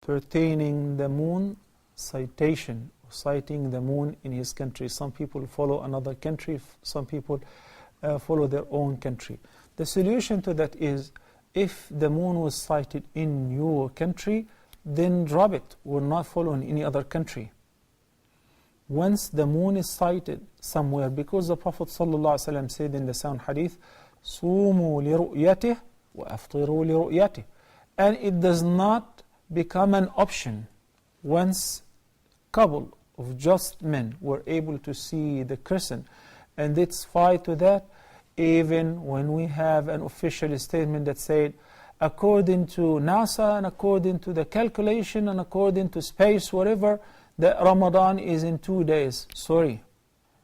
pertaining the moon citation, citing the moon in his country. Some people follow another country, some people follow their own country. The solution to that is, if the moon was sighted in your country, then drop it. We're not following any other country. Once the moon is sighted somewhere, because the Prophet ﷺ said in the sound hadith, صُومُوا لِرُؤْيَتِهِ وَأَفْطِرُوا لِرُؤْيَتِهِ. And it does not become an option once couple of just men were able to see the crescent, and it's fight to that, even when we have an official statement that said, according to NASA and according to the calculation and according to space, whatever, that Ramadan is in 2 days. Sorry,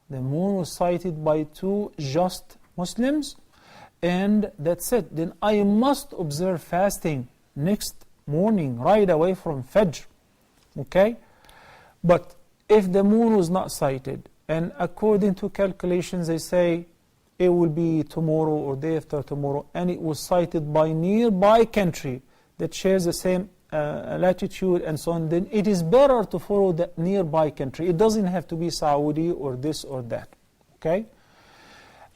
the moon was sighted by 2 just Muslims, and that's it. Then I must observe fasting next morning, right away from Fajr. Okay? But if the moon was not sighted, and according to calculations they say it will be tomorrow or day after tomorrow, and it was sighted by nearby country that shares the same latitude and so on, then it is better to follow the nearby country. It doesn't have to be Saudi or this or that. Okay?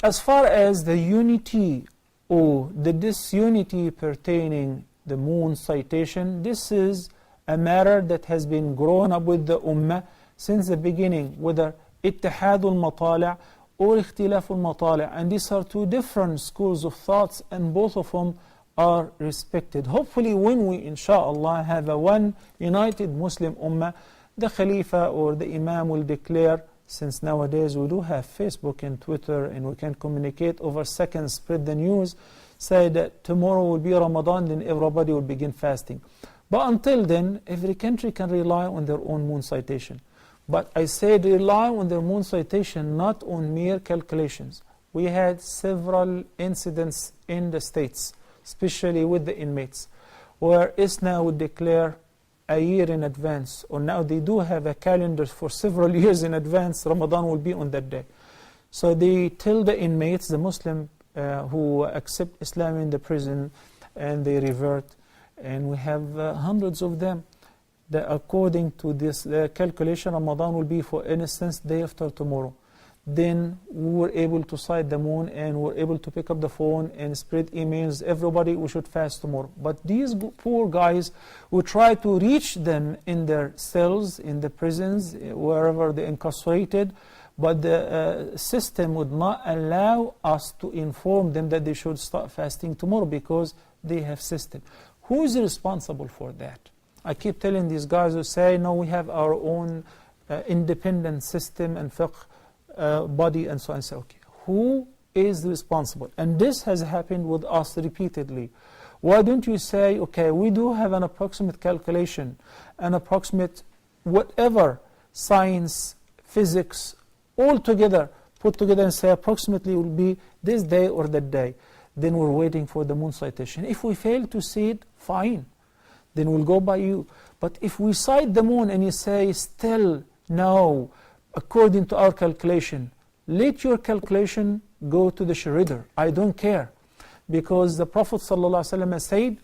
As far as the unity or the disunity pertaining the moon citation, this is a matter that has been grown up with the Ummah since the beginning, whether اتحاد المطالع or اختلاف المطالع. And these are 2 different schools of thoughts, and both of them are respected. Hopefully when we, inshallah, have a one united Muslim Ummah, the Khalifa or the Imam will declare, since nowadays we do have Facebook and Twitter and we can communicate over seconds, spread the news, say that tomorrow will be Ramadan, then everybody will begin fasting. But until then, every country can rely on their own moon citation. But I said rely on their moon citation, not on mere calculations. We had several incidents in the States, especially with the inmates, where ISNA would declare a year in advance, or now they do have a calendar for several years in advance, Ramadan will be on that day. So they tell the inmates, the Muslim who accept Islam in the prison, and they revert, and we have hundreds of them, that according to this calculation, Ramadan will be, for instance, day after tomorrow. Then we were able to sight the moon, and we were able to pick up the phone and spread emails, everybody, we should fast tomorrow. But these poor guys, we try to reach them in their cells, in the prisons, wherever they're incarcerated, but the system would not allow us to inform them that they should start fasting tomorrow, because they have system. Who is responsible for that? I keep telling these guys who say, no, we have our own independent system and fiqh body and so on. I say, okay, who is responsible? And this has happened with us repeatedly. Why don't you say, okay, we do have an approximate calculation, an approximate whatever, science, physics, all together, put together, and say approximately will be this day or that day. Then we're waiting for the moon citation. If we fail to see it, fine. Then we'll go by you. But if we sight the moon and you say, still, no, according to our calculation, let your calculation go to the shredder. I don't care. Because the Prophet ﷺ said,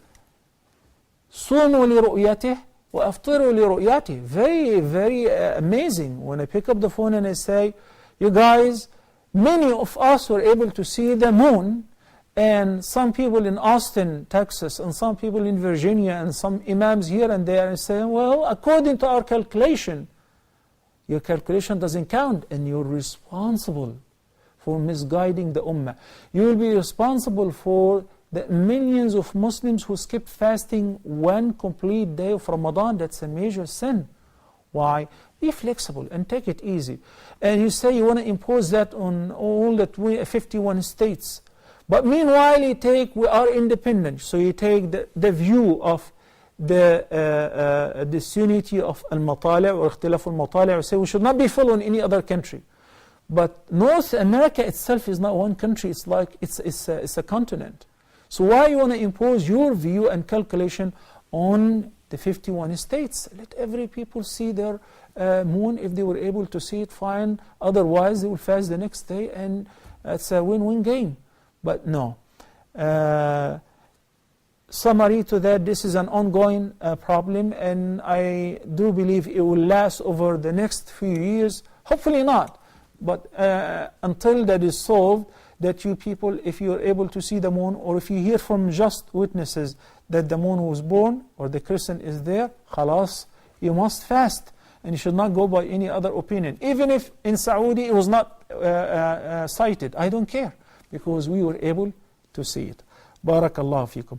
صُومُوا لِرُؤْيَتِهِ وَأَفْطِرُوا لِرُؤْيَتِهِ. Very, very amazing. When I pick up the phone and I say, you guys, many of us were able to see the moon, and some people in Austin, Texas, and some people in Virginia, and some imams here and there, and say, well, according to our calculation, your calculation doesn't count, and you're responsible for misguiding the ummah. You will be responsible for the millions of Muslims who skip fasting 1 complete day of Ramadan. That's a major sin. Why? Be flexible and take it easy. And you say you want to impose that on all the 51 states. But meanwhile, we are independent. So you take the view of the disunity of al-matali' or ikhtilaf al-matali', or say we should not be following any other country. But North America itself is not one country. It's like it's a continent. So why you want to impose your view and calculation on the 51 states? Let every people see their moon. If they were able to see it, fine. Otherwise, they will fast the next day, and it's a win-win game. But no. summary to that, this is an ongoing problem, and I do believe it will last over the next few years. Hopefully not, but until that is solved, that you people, if you are able to see the moon, or if you hear from just witnesses that the moon was born, or the crescent is there, khalas, you must fast, and you should not go by any other opinion. Even if in Saudi it was not sighted, I don't care, because we were able to see it. Barakallahu fikum.